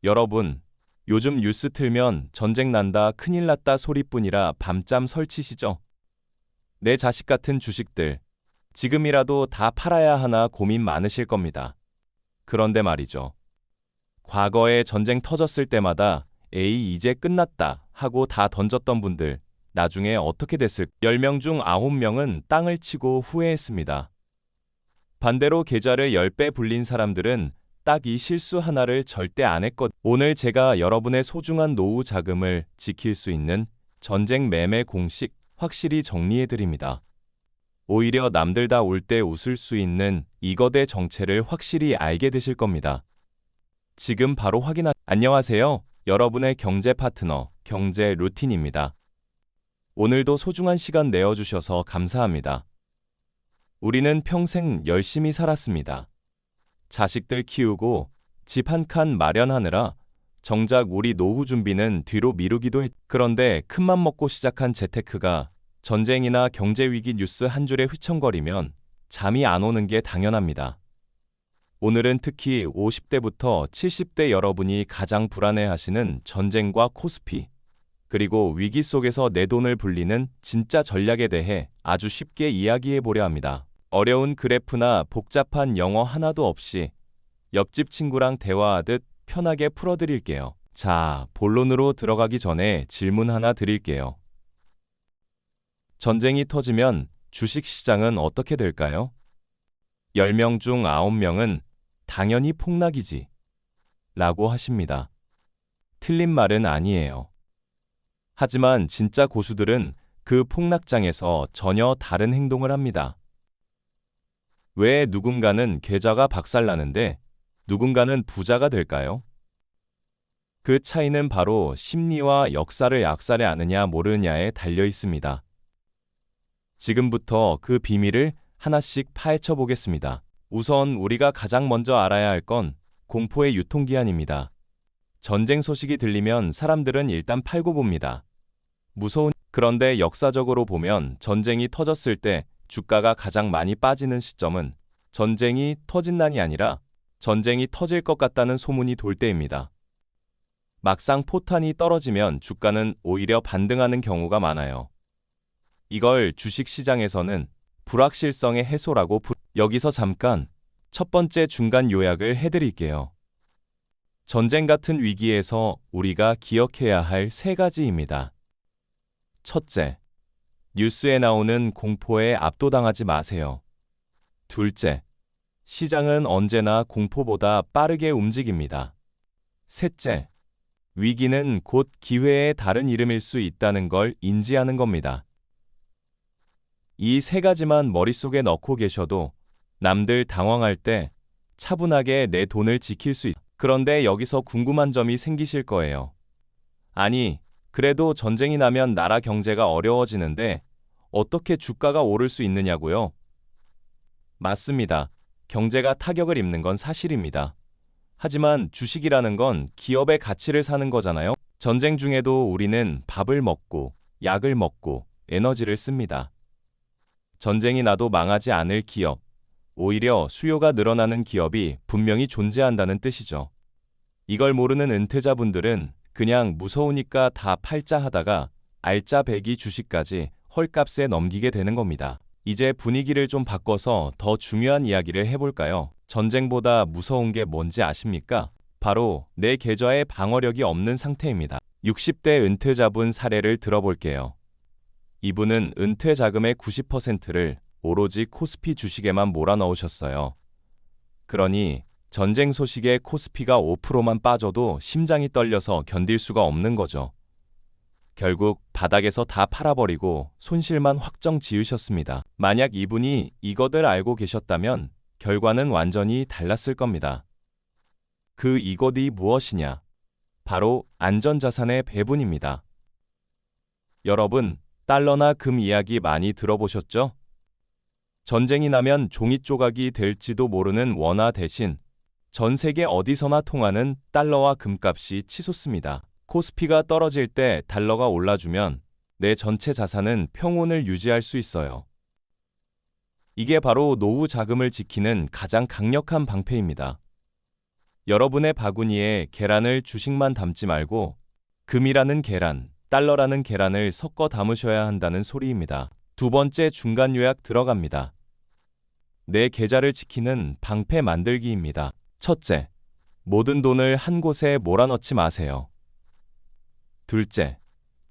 여러분, 요즘 뉴스 틀면 전쟁 난다, 큰일 났다 소리뿐이라 밤잠 설치시죠? 내 자식 같은 주식들, 지금이라도 다 팔아야 하나 고민 많으실 겁니다. 그런데 말이죠. 과거에 전쟁 터졌을 때마다 에이, 이제 끝났다 하고 다 던졌던 분들, 나중에 어떻게 됐을 10명 중 9명은 땅을 치고 후회했습니다. 반대로 계좌를 10배 불린 사람들은 딱 이 실수 하나를 절대 안 했거든요. 오늘 제가 여러분의 소중한 노후 자금을 지킬 수 있는 전쟁 매매 공식 확실히 정리해 드립니다. 오히려 남들 다 올 때 웃을 수 있는 이거대 정체를 확실히 알게 되실 겁니다. 지금 바로 안녕하세요. 여러분의 경제 파트너, 경제 루틴입니다. 오늘도 소중한 시간 내어주셔서 감사합니다. 우리는 평생 열심히 살았습니다. 자식들 키우고 집 한 칸 마련하느라 정작 우리 노후 준비는 뒤로 미루기도 했. 그런데 큰맘 먹고 시작한 재테크가 전쟁이나 경제 위기 뉴스 한 줄에 휘청거리면 잠이 안 오는 게 당연합니다. 오늘은 특히 50대부터 70대 여러분이 가장 불안해하시는 전쟁과 코스피, 그리고 위기 속에서 내 돈을 불리는 진짜 전략에 대해 아주 쉽게 이야기해 보려 합니다. 어려운 그래프나 복잡한 영어 하나도 없이 옆집 친구랑 대화하듯 편하게 풀어드릴게요. 자, 본론으로 들어가기 전에 질문 하나 드릴게요. 전쟁이 터지면 주식 시장은 어떻게 될까요? 10명 중 9명은 당연히 폭락이지 라고 하십니다. 틀린 말은 아니에요. 하지만 진짜 고수들은 그 폭락장에서 전혀 다른 행동을 합니다. 왜 누군가는 계좌가 박살나는데 누군가는 부자가 될까요? 그 차이는 바로 심리와 역사를 약살에 아느냐 모르느냐에 달려 있습니다. 지금부터 그 비밀을 하나씩 파헤쳐 보겠습니다. 우선 우리가 가장 먼저 알아야 할 건 공포의 유통기한입니다. 전쟁 소식이 들리면 사람들은 일단 팔고 봅니다. 그런데 역사적으로 보면 전쟁이 터졌을 때 주가가 가장 많이 빠지는 시점은 전쟁이 터진 날이 아니라 전쟁이 터질 것 같다는 소문이 돌 때입니다. 막상 포탄이 떨어지면 주가는 오히려 반등하는 경우가 많아요. 이걸 주식시장에서는 불확실성의 해소라고 여기서 잠깐 첫 번째 중간 요약을 해드릴게요. 전쟁 같은 위기에서 우리가 기억해야 할 3가지입니다. 첫째, 뉴스에 나오는 공포에 압도당하지 마세요. 둘째, 시장은 언제나 공포보다 빠르게 움직입니다. 셋째, 위기는 곧 기회의 다른 이름일 수 있다는 걸 인지하는 겁니다. 이 3가지만 머릿속에 넣고 계셔도 남들 당황할 때 차분하게 내 돈을 지킬 수 그런데 여기서 궁금한 점이 생기실 거예요. 아니, 그래도 전쟁이 나면 나라 경제가 어려워지는데 어떻게 주가가 오를 수 있느냐고요? 맞습니다. 경제가 타격을 입는 건 사실입니다. 하지만 주식이라는 건 기업의 가치를 사는 거잖아요. 전쟁 중에도 우리는 밥을 먹고, 약을 먹고, 에너지를 씁니다. 전쟁이 나도 망하지 않을 기업, 오히려 수요가 늘어나는 기업이 분명히 존재한다는 뜻이죠. 이걸 모르는 은퇴자분들은 그냥 무서우니까 다 팔자 하다가 알짜배기 주식까지 헐값에 넘기게 되는 겁니다. 이제 분위기를 좀 바꿔서 더 중요한 이야기를 해볼까요? 전쟁보다 무서운 게 뭔지 아십니까? 바로 내 계좌에 방어력이 없는 상태입니다. 60대 은퇴자분 사례를 들어볼게요. 이분은 은퇴 자금의 90%를 오로지 코스피 주식에만 몰아넣으셨어요. 그러니 전쟁 소식에 코스피가 5%만 빠져도 심장이 떨려서 견딜 수가 없는 거죠. 결국 바닥에서 다 팔아버리고 손실만 확정 지으셨습니다. 만약 이분이 이거들 알고 계셨다면 결과는 완전히 달랐을 겁니다. 그 이것이 무엇이냐? 바로 안전자산의 배분입니다. 여러분, 달러나 금 이야기 많이 들어보셨죠? 전쟁이 나면 종이 조각이 될지도 모르는 원화 대신 전 세계 어디서나 통하는 달러와 금값이 치솟습니다. 코스피가 떨어질 때 달러가 올라주면 내 전체 자산은 평온을 유지할 수 있어요. 이게 바로 노후 자금을 지키는 가장 강력한 방패입니다. 여러분의 바구니에 계란을 주식만 담지 말고 금이라는 계란, 달러라는 계란을 섞어 담으셔야 한다는 소리입니다. 두 번째 중간 요약 들어갑니다. 내 계좌를 지키는 방패 만들기입니다. 첫째, 모든 돈을 한 곳에 몰아넣지 마세요. 둘째,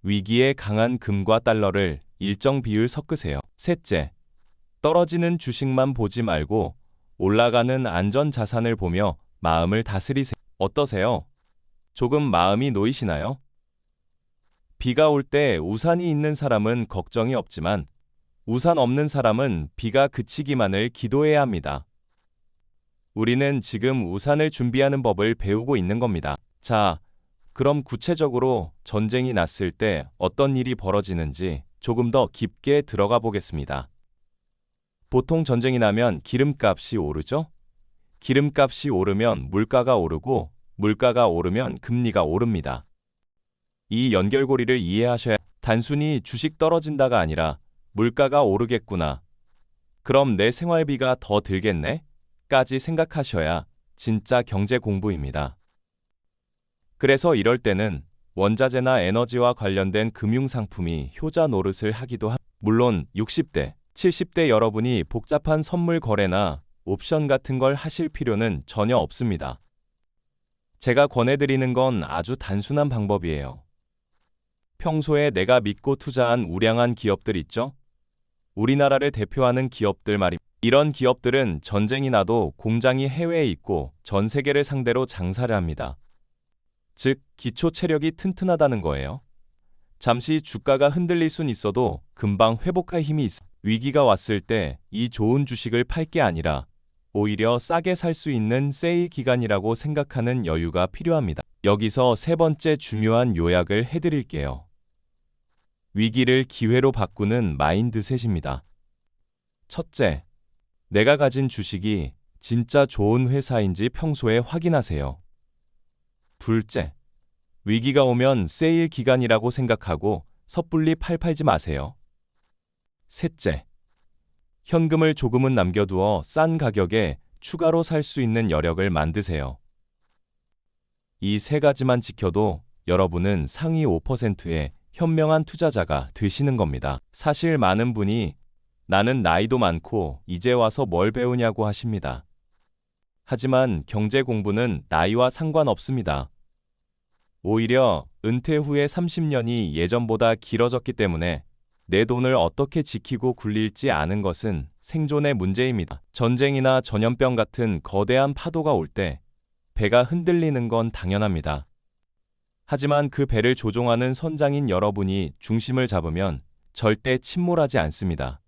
위기에 강한 금과 달러를 일정 비율 섞으세요. 셋째, 떨어지는 주식만 보지 말고 올라가는 안전 자산을 보며 마음을 다스리세요. 어떠세요? 조금 마음이 놓이시나요? 비가 올 때 우산이 있는 사람은 걱정이 없지만 우산 없는 사람은 비가 그치기만을 기도해야 합니다. 우리는 지금 우산을 준비하는 법을 배우고 있는 겁니다. 자, 그럼 구체적으로 전쟁이 났을 때 어떤 일이 벌어지는지 조금 더 깊게 들어가 보겠습니다. 보통 전쟁이 나면 기름값이 오르죠? 기름값이 오르면 물가가 오르고 물가가 오르면 금리가 오릅니다. 이 연결고리를 이해하셔야 단순히 주식 떨어진다가 아니라 물가가 오르겠구나. 그럼 내 생활비가 더 들겠네? 까지 생각하셔야 진짜 경제 공부입니다. 그래서 이럴 때는 원자재나 에너지와 관련된 금융상품이 효자 노릇을 하기도 합니다. 물론 60대, 70대 여러분이 복잡한 선물 거래나 옵션 같은 걸 하실 필요는 전혀 없습니다. 제가 권해드리는 건 아주 단순한 방법이에요. 평소에 내가 믿고 투자한 우량한 기업들 있죠? 우리나라를 대표하는 기업들 말입니다. 이런 기업들은 전쟁이 나도 공장이 해외에 있고 전 세계를 상대로 장사를 합니다. 즉, 기초 체력이 튼튼하다는 거예요. 잠시 주가가 흔들릴 순 있어도 금방 회복할 힘이 있어. 위기가 왔을 때 이 좋은 주식을 팔 게 아니라 오히려 싸게 살 수 있는 세일 기간이라고 생각하는 여유가 필요합니다. 여기서 세 번째 중요한 요약을 해드릴게요. 위기를 기회로 바꾸는 마인드셋입니다. 첫째, 내가 가진 주식이 진짜 좋은 회사인지 평소에 확인하세요. 둘째, 위기가 오면 세일 기간이라고 생각하고 섣불리 팔지 마세요. 셋째, 현금을 조금은 남겨두어 싼 가격에 추가로 살 수 있는 여력을 만드세요. 이 세 가지만 지켜도 여러분은 상위 5%의 현명한 투자자가 되시는 겁니다. 사실 많은 분이 나는 나이도 많고 이제 와서 뭘 배우냐고 하십니다. 하지만 경제 공부는 나이와 상관없습니다. 오히려 은퇴 후에 30년이 예전보다 길어졌기 때문에 내 돈을 어떻게 지키고 굴릴지 아는 것은 생존의 문제입니다. 전쟁이나 전염병 같은 거대한 파도가 올 때 배가 흔들리는 건 당연합니다. 하지만 그 배를 조종하는 선장인 여러분이 중심을 잡으면 절대 침몰하지 않습니다.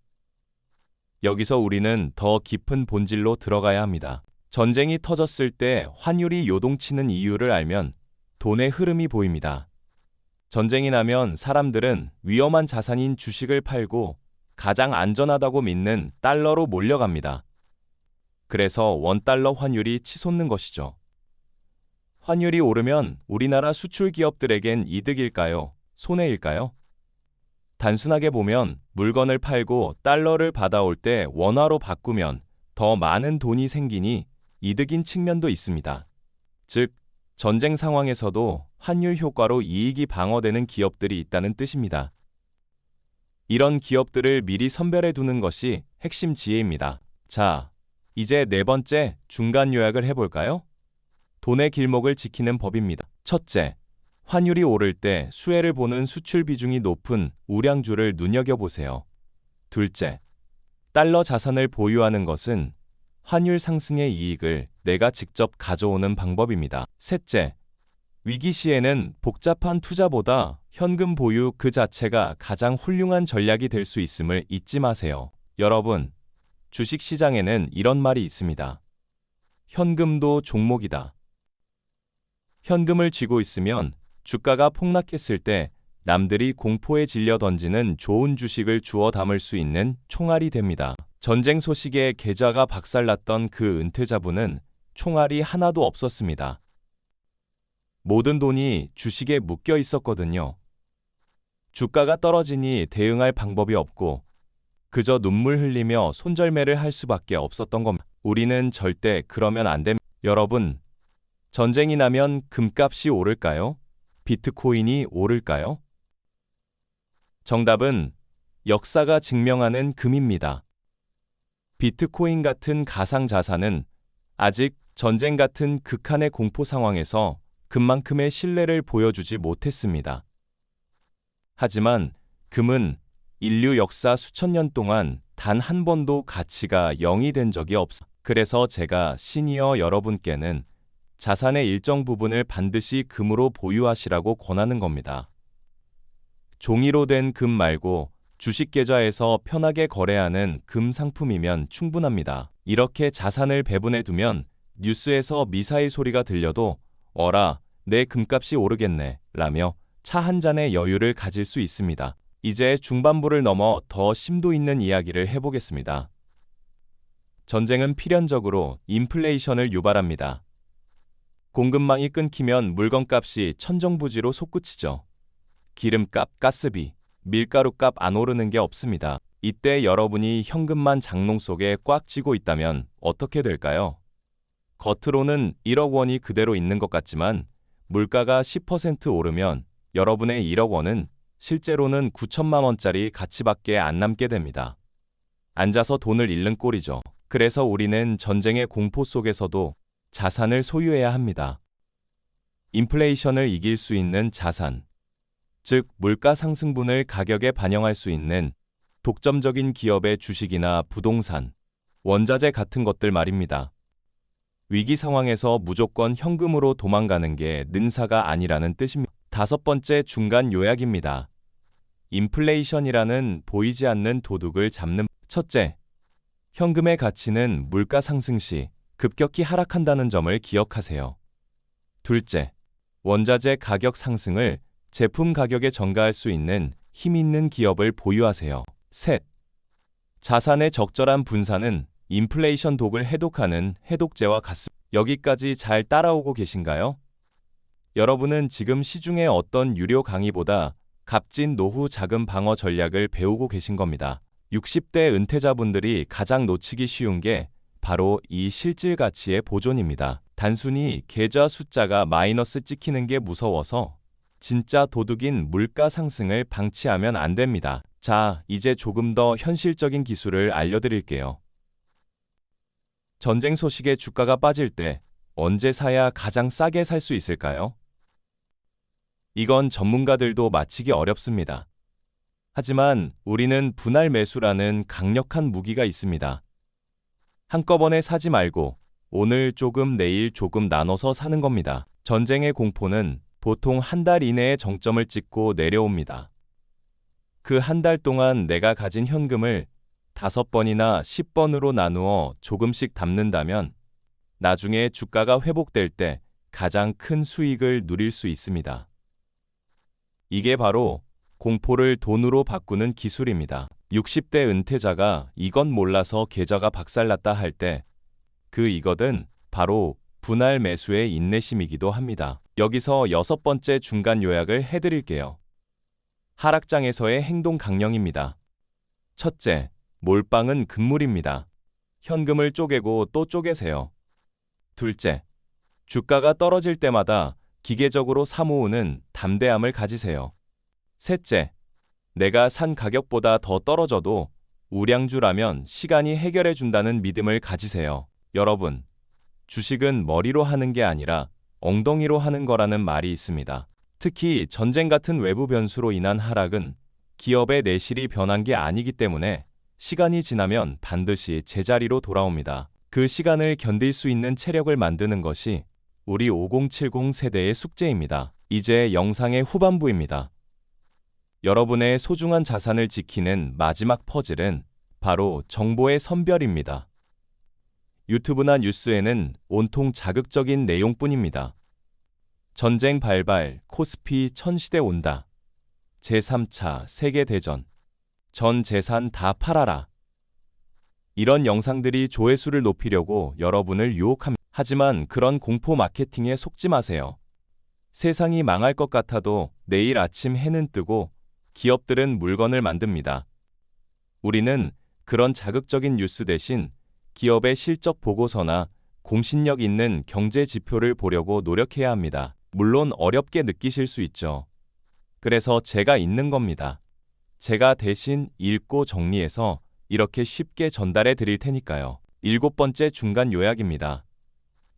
여기서 우리는 더 깊은 본질로 들어가야 합니다. 전쟁이 터졌을 때 환율이 요동치는 이유를 알면 돈의 흐름이 보입니다. 전쟁이 나면 사람들은 위험한 자산인 주식을 팔고 가장 안전하다고 믿는 달러로 몰려갑니다. 그래서 원달러 환율이 치솟는 것이죠. 환율이 오르면 우리나라 수출 기업들에겐 이득일까요? 손해일까요? 단순하게 보면 물건을 팔고 달러를 받아올 때 원화로 바꾸면 더 많은 돈이 생기니 이득인 측면도 있습니다. 즉, 전쟁 상황에서도 환율 효과로 이익이 방어되는 기업들이 있다는 뜻입니다. 이런 기업들을 미리 선별해 두는 것이 핵심 지혜입니다. 자, 이제 네 번째 중간 요약을 해볼까요? 돈의 길목을 지키는 법입니다. 첫째, 환율이 오를 때 수혜를 보는 수출 비중이 높은 우량주를 눈여겨보세요. 둘째, 달러 자산을 보유하는 것은 환율 상승의 이익을 내가 직접 가져오는 방법입니다. 셋째, 위기 시에는 복잡한 투자보다 현금 보유 그 자체가 가장 훌륭한 전략이 될 수 있음을 잊지 마세요. 여러분, 주식 시장에는 이런 말이 있습니다. 현금도 종목이다. 현금을 쥐고 있으면 주가가 폭락했을 때 남들이 공포에 질려 던지는 좋은 주식을 주워 담을 수 있는 총알이 됩니다. 전쟁 소식에 계좌가 박살났던 그 은퇴자분은 총알이 하나도 없었습니다. 모든 돈이 주식에 묶여 있었거든요. 주가가 떨어지니 대응할 방법이 없고 그저 눈물 흘리며 손절매를 할 수밖에 없었던 겁니다. 우리는 절대 그러면 안 됩니다. 여러분, 전쟁이 나면 금값이 오를까요? 비트코인이 오를까요? 정답은 역사가 증명하는 금입니다. 비트코인 같은 가상자산은 아직 전쟁 같은 극한의 공포 상황에서 금만큼의 신뢰를 보여주지 못했습니다. 하지만 금은 인류 역사 수천 년 동안 단 한 번도 가치가 0이 된 적이 없어. 그래서 제가 시니어 여러분께는 자산의 일정 부분을 반드시 금으로 보유하시라고 권하는 겁니다. 종이로 된 금 말고 주식 계좌에서 편하게 거래하는 금 상품이면 충분합니다. 이렇게 자산을 배분해 두면 뉴스에서 미사일 소리가 들려도 어라, 내 금값이 오르겠네 라며 차 한 잔의 여유를 가질 수 있습니다. 이제 중반부를 넘어 더 심도 있는 이야기를 해보겠습니다. 전쟁은 필연적으로 인플레이션을 유발합니다. 공급망이 끊기면 물건값이 천정부지로 솟구치죠. 기름값, 가스비, 밀가루값 안 오르는 게 없습니다. 이때 여러분이 현금만 장롱 속에 꽉 쥐고 있다면 어떻게 될까요? 겉으로는 1억 원이 그대로 있는 것 같지만 물가가 10% 오르면 여러분의 1억 원은 실제로는 9천만 원짜리 가치밖에 안 남게 됩니다. 앉아서 돈을 잃는 꼴이죠. 그래서 우리는 전쟁의 공포 속에서도 자산을 소유해야 합니다. 인플레이션을 이길 수 있는 자산, 즉 물가 상승분을 가격에 반영할 수 있는 독점적인 기업의 주식이나 부동산, 원자재 같은 것들 말입니다. 위기 상황에서 무조건 현금으로 도망가는 게 능사가 아니라는 뜻입니다. 5번째 중간 요약입니다. 인플레이션이라는 보이지 않는 도둑을 잡는. 첫째, 현금의 가치는 물가 상승 시 급격히 하락한다는 점을 기억하세요. 둘째, 원자재 가격 상승을 제품 가격에 전가할 수 있는 힘 있는 기업을 보유하세요. 셋, 자산의 적절한 분산은 인플레이션 독을 해독하는 해독제와 같습니다. 여기까지 잘 따라오고 계신가요? 여러분은 지금 시중의 어떤 유료 강의보다 값진 노후 자금 방어 전략을 배우고 계신 겁니다. 60대 은퇴자분들이 가장 놓치기 쉬운 게 바로 이 실질 가치의 보존입니다. 단순히 계좌 숫자가 마이너스 찍히는 게 무서워서 진짜 도둑인 물가 상승을 방치하면 안 됩니다. 자, 이제 조금 더 현실적인 기술을 알려드릴게요. 전쟁 소식에 주가가 빠질 때 언제 사야 가장 싸게 살 수 있을까요? 이건 전문가들도 맞히기 어렵습니다. 하지만 우리는 분할 매수라는 강력한 무기가 있습니다. 한꺼번에 사지 말고 오늘 조금 내일 조금 나눠서 사는 겁니다. 전쟁의 공포는 보통 한 달 이내에 정점을 찍고 내려옵니다. 그 한 달 동안 내가 가진 현금을 5번이나 10번으로 나누어 조금씩 담는다면 나중에 주가가 회복될 때 가장 큰 수익을 누릴 수 있습니다. 이게 바로 공포를 돈으로 바꾸는 기술입니다. 60대 은퇴자가 이건 몰라서 계좌가 박살났다 할 때 그 이것은 바로 분할 매수의 인내심이기도 합니다. 여기서 6번째 중간 요약을 해드릴게요. 하락장에서의 행동 강령입니다. 첫째, 몰빵은 금물입니다. 현금을 쪼개고 또 쪼개세요. 둘째, 주가가 떨어질 때마다 기계적으로 사모으는 담대함을 가지세요. 셋째, 내가 산 가격보다 더 떨어져도 우량주라면 시간이 해결해 준다는 믿음을 가지세요. 여러분, 주식은 머리로 하는 게 아니라 엉덩이로 하는 거라는 말이 있습니다. 특히 전쟁 같은 외부 변수로 인한 하락은 기업의 내실이 변한 게 아니기 때문에 시간이 지나면 반드시 제자리로 돌아옵니다. 그 시간을 견딜 수 있는 체력을 만드는 것이 우리 5070 세대의 숙제입니다. 이제 영상의 후반부입니다. 여러분의 소중한 자산을 지키는 마지막 퍼즐은 바로 정보의 선별입니다. 유튜브나 뉴스에는 온통 자극적인 내용뿐입니다. 전쟁 발발, 코스피 천시대 온다. 제3차 세계대전. 전 재산 다 팔아라. 이런 영상들이 조회수를 높이려고 여러분을 유혹합니다. 하지만 그런 공포 마케팅에 속지 마세요. 세상이 망할 것 같아도 내일 아침 해는 뜨고 기업들은 물건을 만듭니다. 우리는 그런 자극적인 뉴스 대신 기업의 실적 보고서나 공신력 있는 경제 지표를 보려고 노력해야 합니다. 물론 어렵게 느끼실 수 있죠. 그래서 제가 있는 겁니다. 제가 대신 읽고 정리해서 이렇게 쉽게 전달해 드릴 테니까요. 7번째 중간 요약입니다.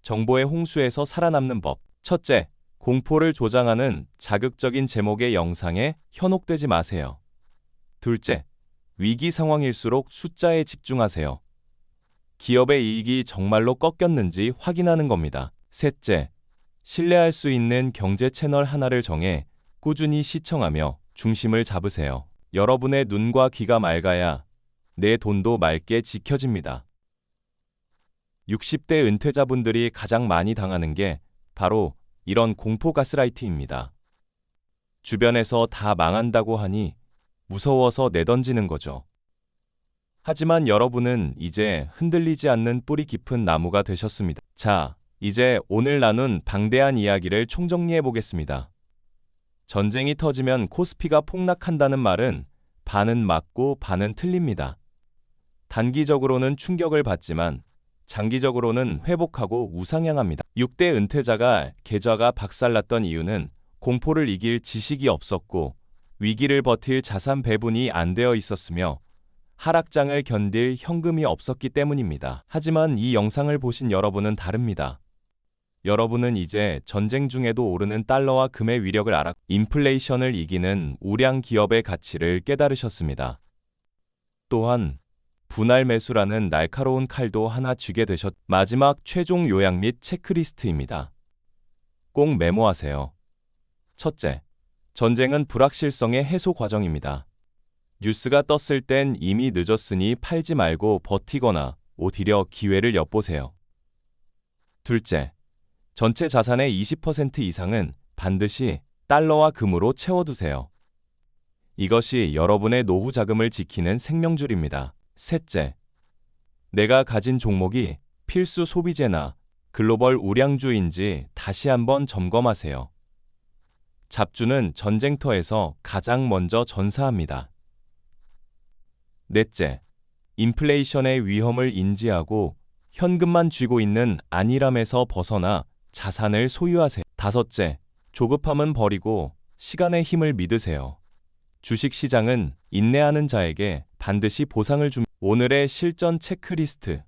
정보의 홍수에서 살아남는 법. 첫째, 공포를 조장하는 자극적인 제목의 영상에 현혹되지 마세요. 둘째, 위기 상황일수록 숫자에 집중하세요. 기업의 이익이 정말로 꺾였는지 확인하는 겁니다. 셋째, 신뢰할 수 있는 경제 채널 하나를 정해 꾸준히 시청하며 중심을 잡으세요. 여러분의 눈과 귀가 맑아야 내 돈도 맑게 지켜집니다. 60대 은퇴자분들이 가장 많이 당하는 게 바로 이런 공포 가스라이팅입니다. 주변에서 다 망한다고 하니 무서워서 내던지는 거죠. 하지만 여러분은 이제 흔들리지 않는 뿌리 깊은 나무가 되셨습니다. 자, 이제 오늘 나눈 방대한 이야기를 총정리해 보겠습니다. 전쟁이 터지면 코스피가 폭락한다는 말은 반은 맞고 반은 틀립니다. 단기적으로는 충격을 받지만 장기적으로는 회복하고 우상향합니다. 6대 은퇴자가 계좌가 박살났던 이유는 공포를 이길 지식이 없었고 위기를 버틸 자산 배분이 안 되어 있었으며 하락장을 견딜 현금이 없었기 때문입니다. 하지만 이 영상을 보신 여러분은 다릅니다. 여러분은 이제 전쟁 중에도 오르는 달러와 금의 위력을 알아 인플레이션을 이기는 우량 기업의 가치를 깨달으셨습니다. 또한 분할 매수라는 날카로운 칼도 하나 쥐게 되셨. 마지막 최종 요약 및 체크리스트입니다. 꼭 메모하세요. 첫째, 전쟁은 불확실성의 해소 과정입니다. 뉴스가 떴을 땐 이미 늦었으니 팔지 말고 버티거나 오히려 기회를 엿보세요. 둘째, 전체 자산의 20% 이상은 반드시 달러와 금으로 채워두세요. 이것이 여러분의 노후 자금을 지키는 생명줄입니다. 셋째, 내가 가진 종목이 필수 소비재나 글로벌 우량주인지 다시 한번 점검하세요. 잡주는 전쟁터에서 가장 먼저 전사합니다. 넷째, 인플레이션의 위험을 인지하고 현금만 쥐고 있는 안일함에서 벗어나 자산을 소유하세요. 다섯째, 조급함은 버리고 시간의 힘을 믿으세요. 주식시장은 인내하는 자에게 반드시 보상을 줍니다. 오늘의 실전 체크리스트.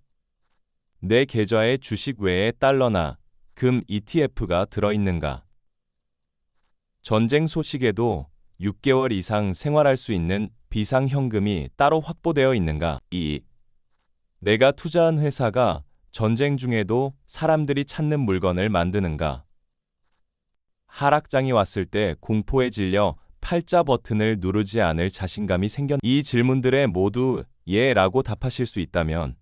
내 계좌에 주식 외에 달러나 금 ETF가 들어있는가? 전쟁 소식에도 6개월 이상 생활할 수 있는 비상현금이 따로 확보되어 있는가? 2. 내가 투자한 회사가 전쟁 중에도 사람들이 찾는 물건을 만드는가? 하락장이 왔을 때 공포에 질려 팔자 버튼을 누르지 않을 자신감이 이 질문들에 모두 예라고 답하실 수 있다면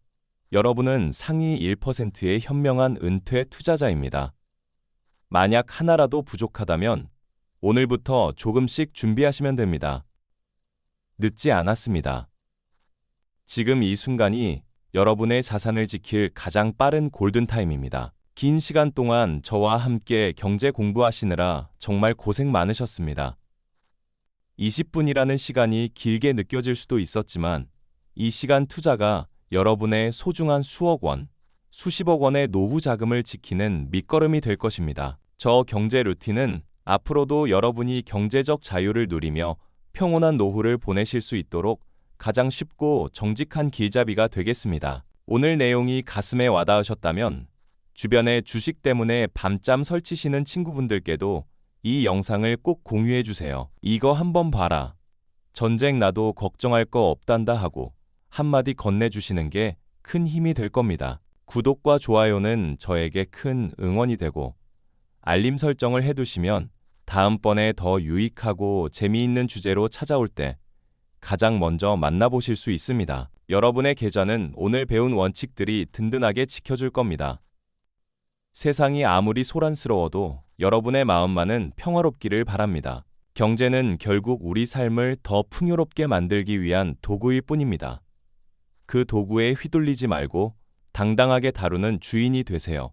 여러분은 상위 1%의 현명한 은퇴 투자자입니다. 만약 하나라도 부족하다면 오늘부터 조금씩 준비하시면 됩니다. 늦지 않았습니다. 지금 이 순간이 여러분의 자산을 지킬 가장 빠른 골든타임입니다. 긴 시간 동안 저와 함께 경제 공부하시느라 정말 고생 많으셨습니다. 20분이라는 시간이 길게 느껴질 수도 있었지만 이 시간 투자가 여러분의 소중한 수억 원, 수십억 원의 노후 자금을 지키는 밑거름이 될 것입니다. 저 경제 루틴은 앞으로도 여러분이 경제적 자유를 누리며 평온한 노후를 보내실 수 있도록 가장 쉽고 정직한 길잡이가 되겠습니다. 오늘 내용이 가슴에 와닿으셨다면 주변에 주식 때문에 밤잠 설치시는 친구분들께도 이 영상을 꼭 공유해 주세요. 이거 한번 봐라. 전쟁 나도 걱정할 거 없단다 하고 한마디 건네주시는 게 큰 힘이 될 겁니다. 구독과 좋아요는 저에게 큰 응원이 되고 알림 설정을 해두시면 다음번에 더 유익하고 재미있는 주제로 찾아올 때 가장 먼저 만나보실 수 있습니다. 여러분의 계좌는 오늘 배운 원칙들이 든든하게 지켜줄 겁니다. 세상이 아무리 소란스러워도 여러분의 마음만은 평화롭기를 바랍니다. 경제는 결국 우리 삶을 더 풍요롭게 만들기 위한 도구일 뿐입니다. 그 도구에 휘둘리지 말고 당당하게 다루는 주인이 되세요.